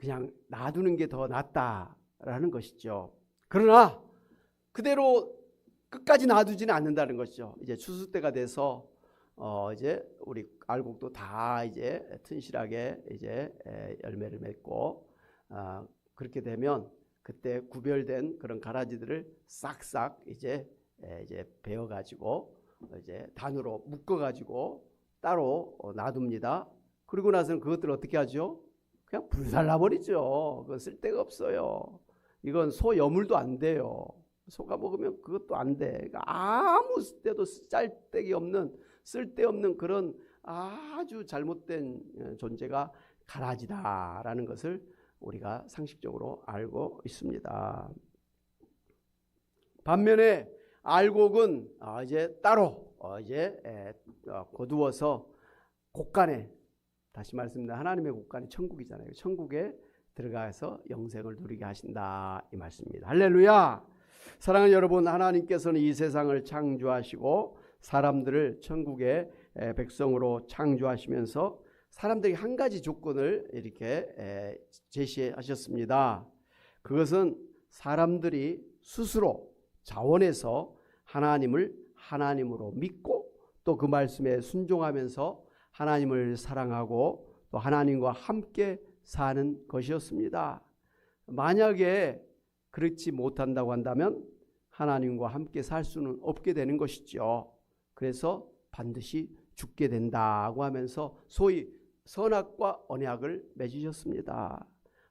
그냥 놔두는 게 더 낫다라는 것이죠. 그러나 그대로 끝까지 놔두지는 않는다는 것이죠. 이제 추수 때가 돼서 이제 우리 알곡도 다 이제 튼실하게 이제 열매를 맺고 그렇게 되면 그때 구별된 그런 가라지들을 싹싹 이제 베어 가지고 이제 단으로 묶어 가지고 따로 놔둡니다. 그리고 나서는 그것들을 어떻게 하죠? 그냥 불살라 버리죠. 그건 쓸데가 없어요. 이건 소 여물도 안 돼요. 소가 먹으면 그것도 안 돼. 그러니까 아무 때도 쓸데없는 그런 아주 잘못된 존재가 가라지다라는 것을 우리가 상식적으로 알고 있습니다. 반면에 알곡은 이제 따로 거두어서 곳간에, 다시 말씀드립니다. 하나님의 곳간이 천국이잖아요. 천국에 들어가서 영생을 누리게 하신다 이 말씀입니다. 할렐루야. 사랑하는 여러분, 하나님께서는 이 세상을 창조하시고 사람들을 천국의 백성으로 창조하시면서 사람들에게 한 가지 조건을 이렇게 제시하셨습니다. 그것은 사람들이 스스로 자원해서 하나님을 하나님으로 믿고 또 그 말씀에 순종하면서 하나님을 사랑하고 또 하나님과 함께 사는 것이었습니다. 만약에 그렇지 못한다고 한다면 하나님과 함께 살 수는 없게 되는 것이죠. 그래서 반드시 죽게 된다고 하면서 소위 선악과 언약을 맺으셨습니다.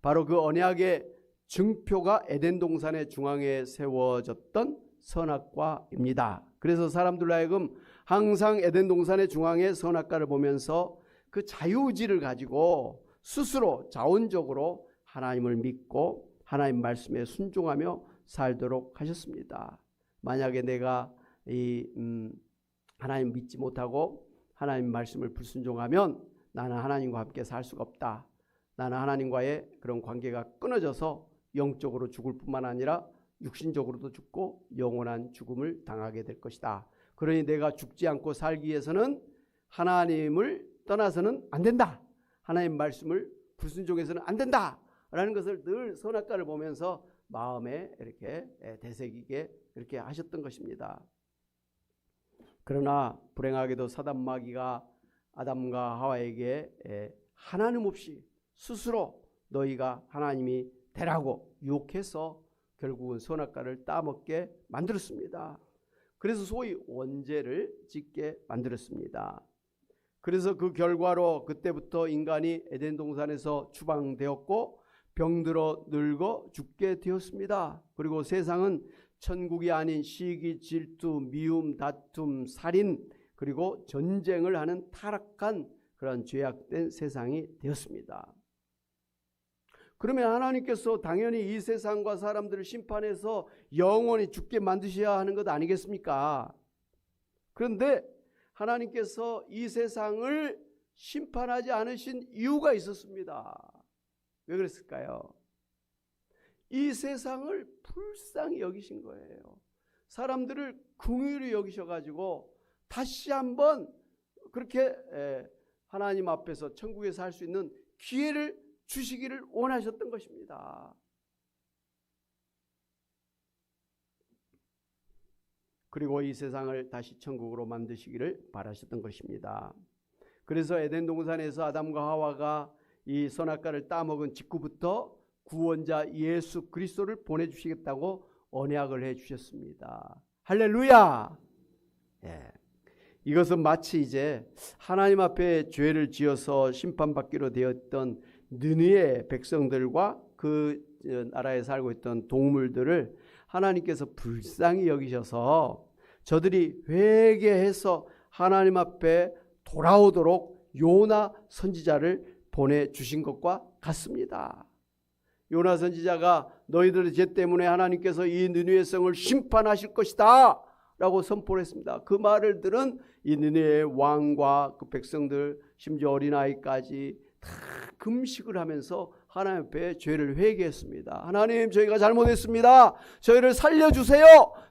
바로 그 언약의 증표가 에덴 동산의 중앙에 세워졌던 선악과입니다. 그래서 사람들로 하여금 항상 에덴 동산의 중앙에 선악과를 보면서 그 자유의지를 가지고 스스로 자원적으로 하나님을 믿고 하나님 말씀에 순종하며 살도록 하셨습니다. 만약에 내가 하나님 믿지 못하고 하나님 말씀을 불순종하면 나는 하나님과 함께 살 수가 없다. 나는 하나님과의 그런 관계가 끊어져서 영적으로 죽을 뿐만 아니라 육신적으로도 죽고 영원한 죽음을 당하게 될 것이다. 그러니 내가 죽지 않고 살기 위해서는 하나님을 떠나서는 안 된다. 하나님 말씀을 불순종해서는 안 된다. 라는 것을 늘 선악과를 보면서 마음에 이렇게 되새기게 이렇게 하셨던 것입니다. 그러나 불행하게도 사단 마귀가 아담과 하와에게 하나님 없이 스스로 너희가 하나님이 되라고 유혹해서 결국은 선악과를 따먹게 만들었습니다. 그래서 소위 원죄를 짓게 만들었습니다. 그래서 그 결과로 그때부터 인간이 에덴 동산에서 추방되었고 병들어 늙어 죽게 되었습니다. 그리고 세상은 천국이 아닌 시기, 질투, 미움, 다툼, 살인 그리고 전쟁을 하는 타락한 그런 죄악된 세상이 되었습니다. 그러면 하나님께서 당연히 이 세상과 사람들을 심판해서 영원히 죽게 만드셔야 하는 것 아니겠습니까? 그런데 하나님께서 이 세상을 심판하지 않으신 이유가 있었습니다. 왜 그랬을까요? 이 세상을 불쌍히 여기신 거예요. 사람들을 긍휼히 여기셔가지고 다시 한번 그렇게 하나님 앞에서 천국에 살 수 있는 기회를 주시기를 원하셨던 것입니다. 그리고 이 세상을 다시 천국으로 만드시기를 바라셨던 것입니다. 그래서 에덴 동산에서 아담과 하와가 이 선악과를 따먹은 직후부터 구원자 예수 그리스도를 보내주시겠다고 언약을 해주셨습니다. 할렐루야! 예. 이것은 마치 이제 하나님 앞에 죄를 지어서 심판받기로 되었던 느느웨 백성들과 그 나라에 살고 있던 동물들을 하나님께서 불쌍히 여기셔서 저들이 회개해서 하나님 앞에 돌아오도록 요나 선지자를 보내주신 것과 같습니다. 요나 선지자가 너희들의 죄 때문에 하나님께서 이 느느웨 성을 심판하실 것이다 라고 선포를 했습니다. 그 말을 들은 이 느느웨 왕과 그 백성들 심지어 어린아이까지 다 금식을 하면서 하나님 앞에 죄를 회개했습니다. 하나님, 저희가 잘못했습니다. 저희를 살려주세요.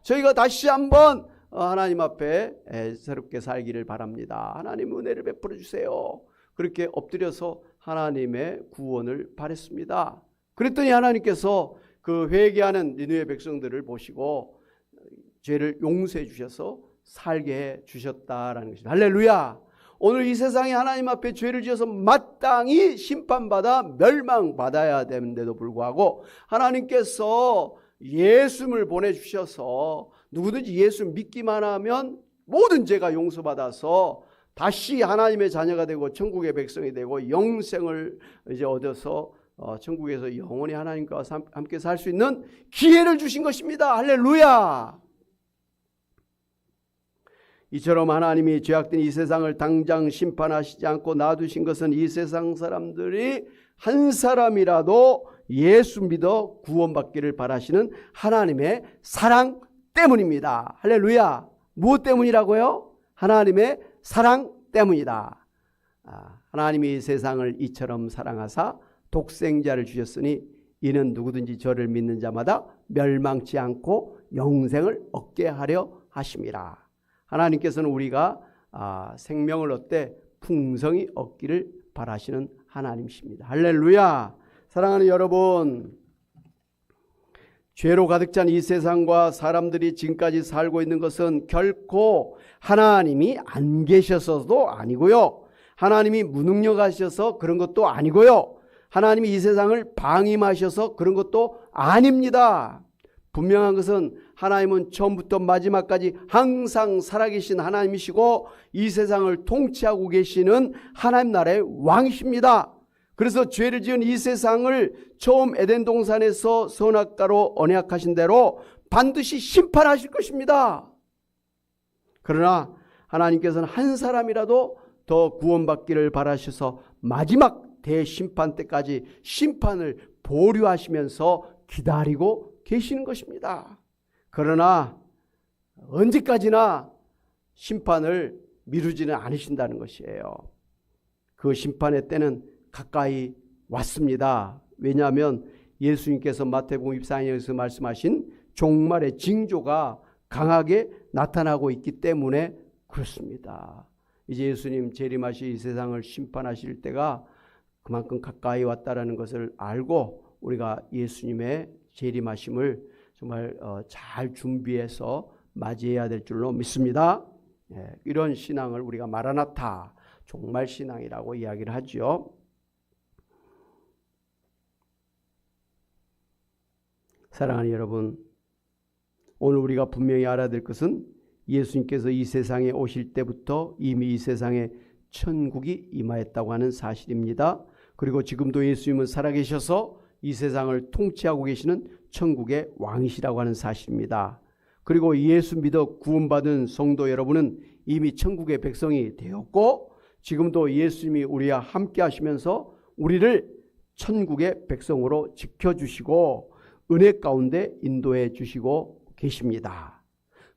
저희가 다시 한번 하나님 앞에 새롭게 살기를 바랍니다. 하나님 은혜를 베풀어 주세요. 그렇게 엎드려서 하나님의 구원을 바랬습니다. 그랬더니 하나님께서 그 회개하는 니느웨 백성들을 보시고 죄를 용서해 주셔서 살게 해 주셨다라는 것입니다. 할렐루야. 오늘 이 세상에 하나님 앞에 죄를 지어서 마땅히 심판받아 멸망받아야 되는데도 불구하고 하나님께서 예수님을 보내주셔서 누구든지 예수 믿기만 하면 모든 죄가 용서받아서 다시 하나님의 자녀가 되고 천국의 백성이 되고 영생을 이제 얻어서 천국에서 영원히 하나님과 함께 살 수 있는 기회를 주신 것입니다. 할렐루야. 이처럼 하나님이 죄악된 이 세상을 당장 심판하시지 않고 놔두신 것은 이 세상 사람들이 한 사람이라도 예수 믿어 구원받기를 바라시는 하나님의 사랑 때문입니다. 할렐루야. 무엇 때문이라고요? 하나님의 사랑 때문이다. 하나님이 세상을 이처럼 사랑하사 독생자를 주셨으니 이는 누구든지 저를 믿는 자마다 멸망치 않고 영생을 얻게 하려 하심이라. 하나님께서는 우리가 생명을 얻되 풍성히 얻기를 바라시는 하나님이십니다. 할렐루야. 사랑하는 여러분, 죄로 가득 찬 이 세상과 사람들이 지금까지 살고 있는 것은 결코 하나님이 안 계셔서도 아니고요, 하나님이 무능력하셔서 그런 것도 아니고요, 하나님이 이 세상을 방임하셔서 그런 것도 아닙니다. 분명한 것은 하나님은 처음부터 마지막까지 항상 살아계신 하나님이시고 이 세상을 통치하고 계시는 하나님 나라의 왕이십니다. 그래서 죄를 지은 이 세상을 처음 에덴 동산에서 선악과로 언약하신 대로 반드시 심판하실 것입니다. 그러나 하나님께서는 한 사람이라도 더 구원받기를 바라셔서 마지막 대심판 때까지 심판을 보류하시면서 기다리고 계시는 것입니다. 그러나 언제까지나 심판을 미루지는 않으신다는 것이에요. 그 심판의 때는 가까이 왔습니다. 왜냐하면 예수님께서 마태복음 24장에서 말씀하신 종말의 징조가 강하게 나타나고 있기 때문에 그렇습니다. 이제 예수님 재림하시 이 세상을 심판하실 때가 그만큼 가까이 왔다라는 것을 알고 우리가 예수님의 재림하심을 정말 잘 준비해서 맞이해야 될 줄로 믿습니다. 이런 신앙을 우리가 마라나타, 종말 신앙이라고 이야기를 하죠. 사랑하는 여러분, 오늘 우리가 분명히 알아야 될 것은 예수님께서 이 세상에 오실 때부터 이미 이 세상에 천국이 임하였다고 하는 사실입니다. 그리고 지금도 예수님은 살아계셔서 이 세상을 통치하고 계시는 천국의 왕이시라고 하는 사실입니다. 그리고 예수 믿어 구원받은 성도 여러분은 이미 천국의 백성이 되었고 지금도 예수님이 우리와 함께 하시면서 우리를 천국의 백성으로 지켜주시고 은혜 가운데 인도해 주시고 계십니다.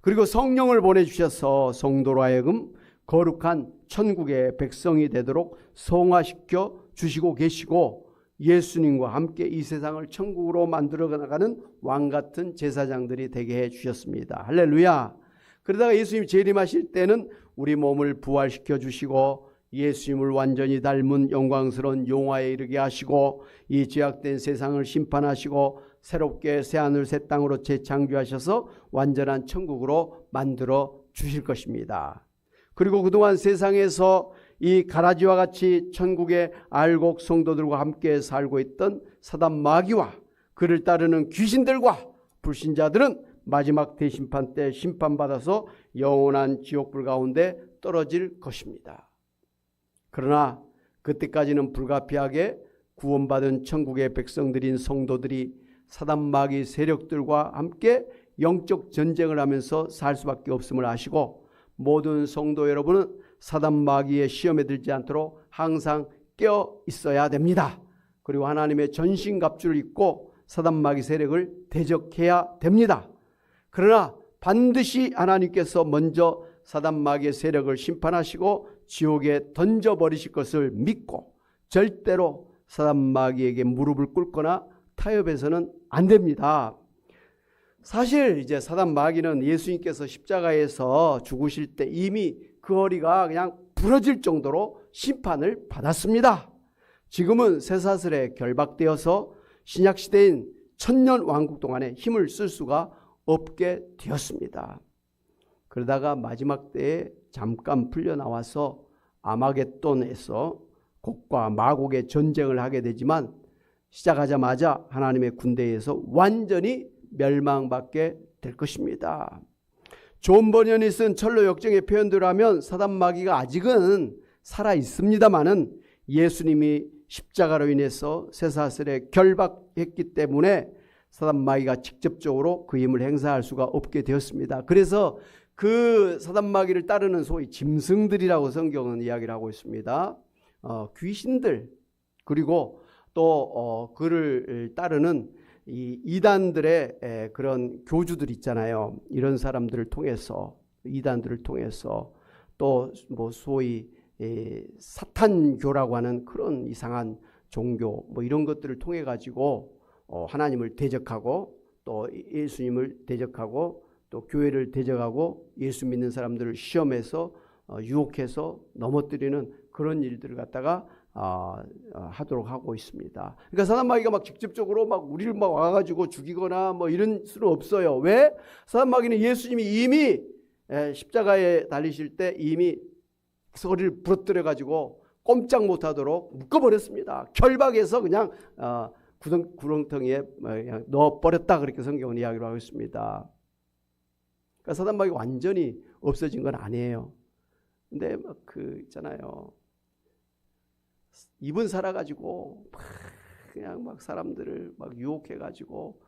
그리고 성령을 보내주셔서 성도로 하여금 거룩한 천국의 백성이 되도록 성화시켜 주시고 계시고 예수님과 함께 이 세상을 천국으로 만들어 나가는 왕같은 제사장들이 되게 해 주셨습니다. 할렐루야. 그러다가 예수님이 재림하실 때는 우리 몸을 부활시켜 주시고 예수님을 완전히 닮은 영광스러운 영화에 이르게 하시고 이 죄악된 세상을 심판하시고 새롭게 새하늘 새 땅으로 재창조하셔서 완전한 천국으로 만들어 주실 것입니다. 그리고 그동안 세상에서 이 가라지와 같이 천국의 알곡 성도들과 함께 살고 있던 사단 마귀와 그를 따르는 귀신들과 불신자들은 마지막 대심판 때 심판받아서 영원한 지옥불 가운데 떨어질 것입니다. 그러나 그때까지는 불가피하게 구원받은 천국의 백성들인 성도들이 사단 마귀 세력들과 함께 영적 전쟁을 하면서 살 수밖에 없음을 아시고 모든 성도 여러분은 사단 마귀의 시험에 들지 않도록 항상 깨어 있어야 됩니다. 그리고 하나님의 전신갑주를 입고 사단 마귀 세력을 대적해야 됩니다. 그러나 반드시 하나님께서 먼저 사단 마귀의 세력을 심판하시고 지옥에 던져버리실 것을 믿고 절대로 사단 마귀에게 무릎을 꿇거나 타협해서는 안 됩니다. 사실 이제 사단 마귀는 예수님께서 십자가에서 죽으실 때 이미 그 허리가 그냥 부러질 정도로 심판을 받았습니다. 지금은 쇠사슬에 결박되어서 신약시대인 천년 왕국 동안에 힘을 쓸 수가 없게 되었습니다. 그러다가 마지막 때에 잠깐 풀려나와서 아마겟돈에서 곡과 마곡의 전쟁을 하게 되지만 시작하자마자 하나님의 군대에서 완전히 멸망받게 될 것입니다. 존 버년이 쓴 철로 역정의 표현대로 하면 사단 마귀가 아직은 살아 있습니다마는 예수님이 십자가로 인해서 쇠사슬에 결박했기 때문에 사단 마귀가 직접적으로 그 힘을 행사할 수가 없게 되었습니다. 그래서 그 사단 마귀를 따르는 소위 짐승들이라고 성경은 이야기를 하고 있습니다. 귀신들, 그리고 또 그를 따르는 이 이단들의 그런 교주들 있잖아요. 이런 사람들을 통해서, 이단들을 통해서 또 뭐 소위 사탄교라고 하는 그런 이상한 종교 뭐 이런 것들을 통해 가지고 하나님을 대적하고 또 예수님을 대적하고 또 교회를 대적하고 예수 믿는 사람들을 시험해서 유혹해서 넘어뜨리는 그런 일들을 갖다가 하도록 하고 있습니다. 그러니까 사단 마귀가 막 직접적으로 막 우리를 막 와가지고 죽이거나 뭐 이런 수는 없어요. 왜? 사단 마귀는 예수님이 이미 십자가에 달리실 때 이미 소리를 부러뜨려 가지고 꼼짝 못하도록 묶어버렸습니다. 결박해서 그냥 구렁텅이에 그냥 넣어버렸다, 그렇게 성경은 이야기를 하고 있습니다. 그러니까 사단 마귀가 완전히 없어진 건 아니에요. 근데 막 그 있잖아요. 입은 살아가지고 그냥 막 사람들을 막 유혹해가지고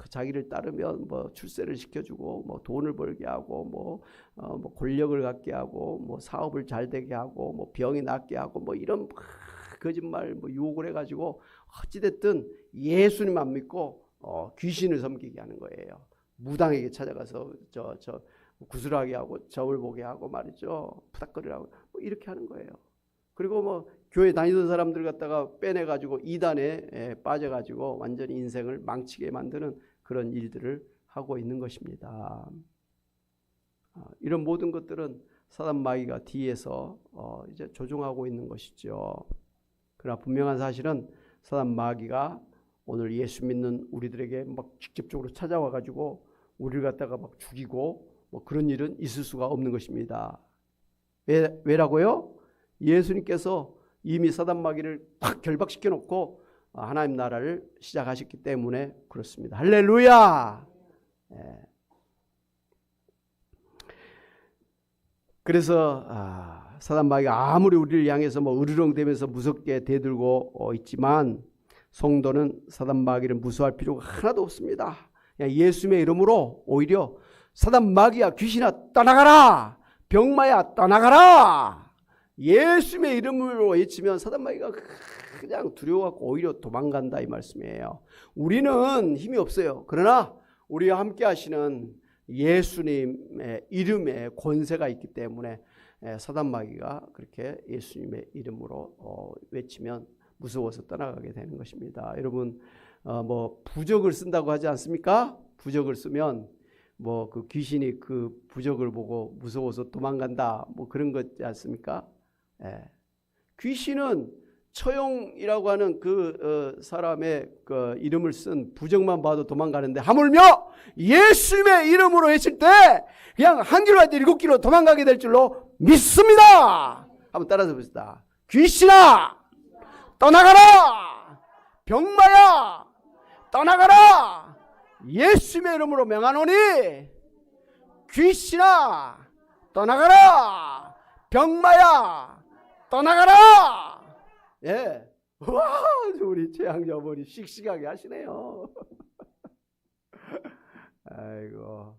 자기를 따르면 뭐 출세를 시켜주고 뭐 돈을 벌게 하고 뭐 권력을 갖게 하고 뭐 사업을 잘 되게 하고 뭐 병이 낫게 하고 뭐 이런 거짓말 뭐 유혹을 해가지고 어찌됐든 예수님 안 믿고 귀신을 섬기게 하는 거예요. 무당에게 찾아가서 저 구슬하게 하고 저울 보게 하고 말이죠. 푸닥거리라고 뭐 이렇게 하는 거예요. 그리고 뭐 교회 다니던 사람들 갖다가 빼내가지고 이단에 빠져가지고 완전히 인생을 망치게 만드는 그런 일들을 하고 있는 것입니다. 이런 모든 것들은 사단 마귀가 뒤에서 이제 조종하고 있는 것이죠. 그러나 분명한 사실은 사단 마귀가 오늘 예수 믿는 우리들에게 막 직접적으로 찾아와가지고 우리를 갖다가 막 죽이고 뭐 그런 일은 있을 수가 없는 것입니다. 왜라고요? 예수님께서 이미 사단 마귀를 팍 결박시켜 놓고 하나님 나라를 시작하셨기 때문에 그렇습니다. 할렐루야! 그래서 사단 마귀가 아무리 우리를 향해서 뭐 으르렁대면서 무섭게 대들고 있지만 성도는 사단 마귀를 무서워할 필요가 하나도 없습니다. 예수님의 이름으로 오히려 사단 마귀야, 귀신아 떠나가라, 병마야 떠나가라, 예수님의 이름으로 외치면 사단 마귀가 그냥 두려워갖고 오히려 도망간다, 이 말씀이에요. 우리는 힘이 없어요. 그러나 우리와 함께 하시는 예수님의 이름에 권세가 있기 때문에 사단 마귀가 그렇게 예수님의 이름으로 외치면 무서워서 떠나가게 되는 것입니다. 여러분 뭐 부적을 쓴다고 하지 않습니까? 부적을 쓰면 뭐 그 귀신이 그 부적을 보고 무서워서 도망간다, 뭐 그런 거지 않습니까? 귀신은 처용이라고 하는 그 사람의 그 이름을 쓴 부적만 봐도 도망가는데 하물며 예수님의 이름으로 했을 때 그냥 한 길로 할 때 7길로 도망가게 될 줄로 믿습니다. 한번 따라서 봅시다. 귀신아 떠나가라, 병마야 떠나가라, 예수님의 이름으로 명하노니 귀신아 떠나가라, 병마야 떠나가라. 예. 와, 우리 최양자 어머니 씩씩하게 하시네요. 아이고,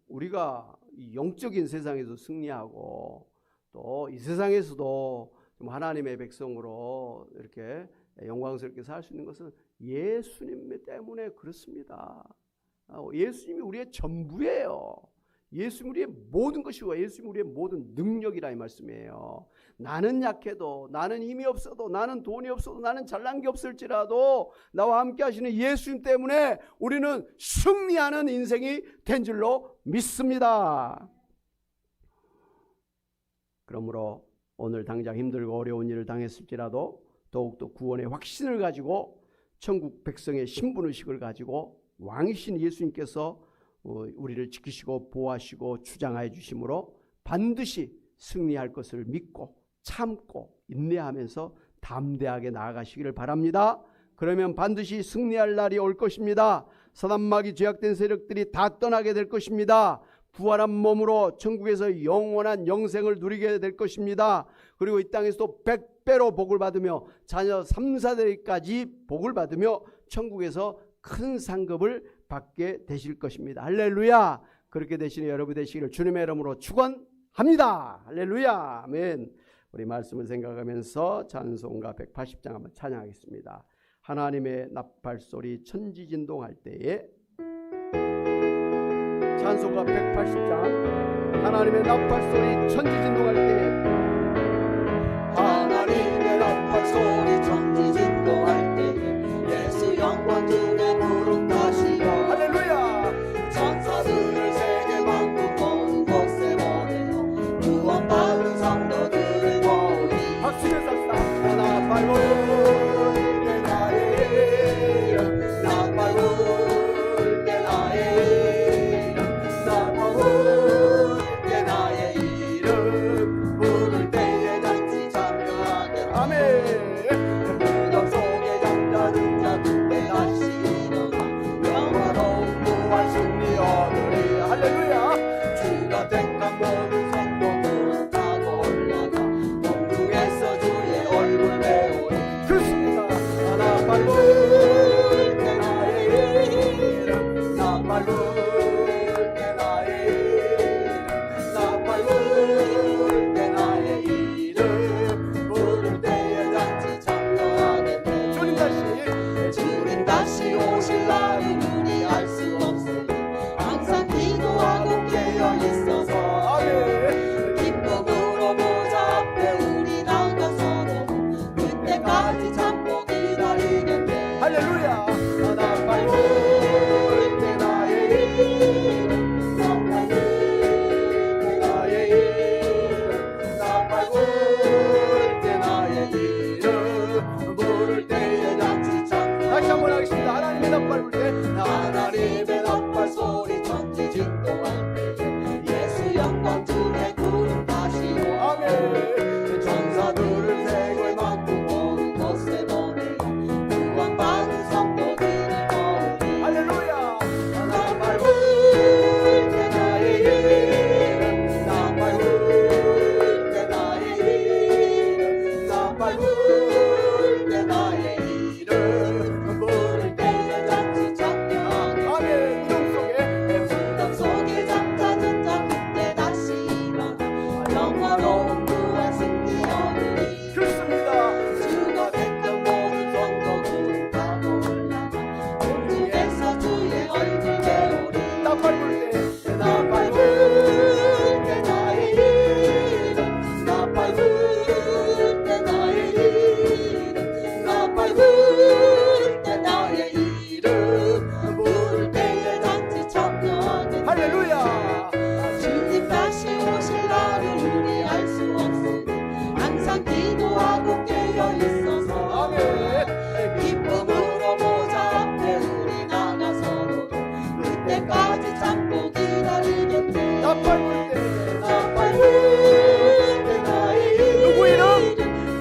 우리가 영적인 세상에서 승리하고 또 이 세상에서도 좀 하나님의 백성으로 이렇게 영광스럽게 살 수 있는 것은 예수님 때문에 그렇습니다. 예수님이 우리의 전부예요. 예수님 우리의 모든 것이고 예수님 우리의 모든 능력이라 이 말씀이에요. 나는 약해도, 나는 힘이 없어도, 나는 돈이 없어도, 나는 잘난 게 없을지라도 나와 함께 하시는 예수님 때문에 우리는 승리하는 인생이 된 줄로 믿습니다. 그러므로 오늘 당장 힘들고 어려운 일을 당했을지라도 더욱더 구원의 확신을 가지고 천국 백성의 신분의식을 가지고 왕이신 예수님께서 우리를 지키시고 보호하시고 주장하여 주심으로 반드시 승리할 것을 믿고 참고 인내하면서 담대하게 나아가시기를 바랍니다. 그러면 반드시 승리할 날이 올 것입니다. 사단 마귀 죄악된 세력들이 다 떠나게 될 것입니다. 부활한 몸으로 천국에서 영원한 영생을 누리게 될 것입니다. 그리고 이 땅에서도 100배로 복을 받으며 자녀 3, 4대까지 복을 받으며 천국에서 큰 상급을 받게 되실 것입니다. 할렐루야. 그렇게 되시는 여러분 되시기를 주님의 이름으로 축원합니다. 할렐루야. 아멘. 우리 말씀을 생각하면서 찬송가 180장 한번 찬양하겠습니다. 하나님의 나팔소리 천지진동할 때에. 찬송가 180장 하나님의 나팔소리 천지진동할 때에. 하나님의 나팔소리 천지진동할 때에 예수 영광 중에 구름 다시어 할렐루야. 천사들을 세계 만국 온 곳에 보내어 구원받은 성도들을 모으리 박수를 쌉시다. 나팔 불 나의 이름 나팔 불 나의 이름 나팔 불 나의 이름 부를 때에 잔치 참여하게 아멘. 무덤 속에 잠자는 자 그때 다시 일어나 영화로운 부활 승리 얻으리 할렐루야. 주가 택한 모든 성도들은 타고 올라가 공중에서 주의 얼굴 배우리 그렇습니다. 나팔 불 때 나의 이름 나팔 불 때 나의 이름 나팔 불 때 나의 이름 부를 때에 잔치 참여하게 돼 주님 다시. 주님 다시 오실 날은 우리 알 수 없으니 항상 기도하고 깨어 있어서 아멘. 기쁨으로 보좌 앞에 우리 나가서도 그때까지 참고 기다리겠네 할렐루야. 나팔 불 때 나의 이름 나팔 불 때 나의 이름 나팔 불 때 나의 이름 부를 때에 잔치 참여 다시 한번 하겠습니다. 하나님의 나팔 불 때. 하나님의 나팔 소리 천지 진동할 때에 예수 영광 중에 구름 다시오 아멘. 천사들을 세골 만국 온 곳에 보내어 구원받은 성도들을 모으리 할렐루야. 나팔 불 때 나의 이름 나팔 불 때 나의 이름 나팔 불 때 나의 이름 부를 때에 잔치 참여하게 아멘. 무덤 속에. 무덤 속에 잠자는 자 그때 다시 일어나 영화로운 부활 승리 얻으리 그렇습니다. 주가 택한 모든 성도들은 타고 올라가 공중에서 주의 얼굴 배우리 나팔 불 때. 나팔 불 때 나의 이름 나팔 불 때 나의 이름 나팔 불 때 나의 이름 부를 때에 잔치 참여하게 할렐루야. 주님 다시 오실 날을 우리 알 수 없으니 항상 기도하고 깨어 있어서 아멘. 기쁨으로 보좌 앞에 우리 나가서도 그때까지 참고 기다리겠네 나팔 불 때. 나팔 불 때 나의 누구 이름?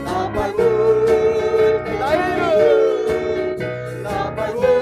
나팔 불 때 나의 나의 이름 나팔 불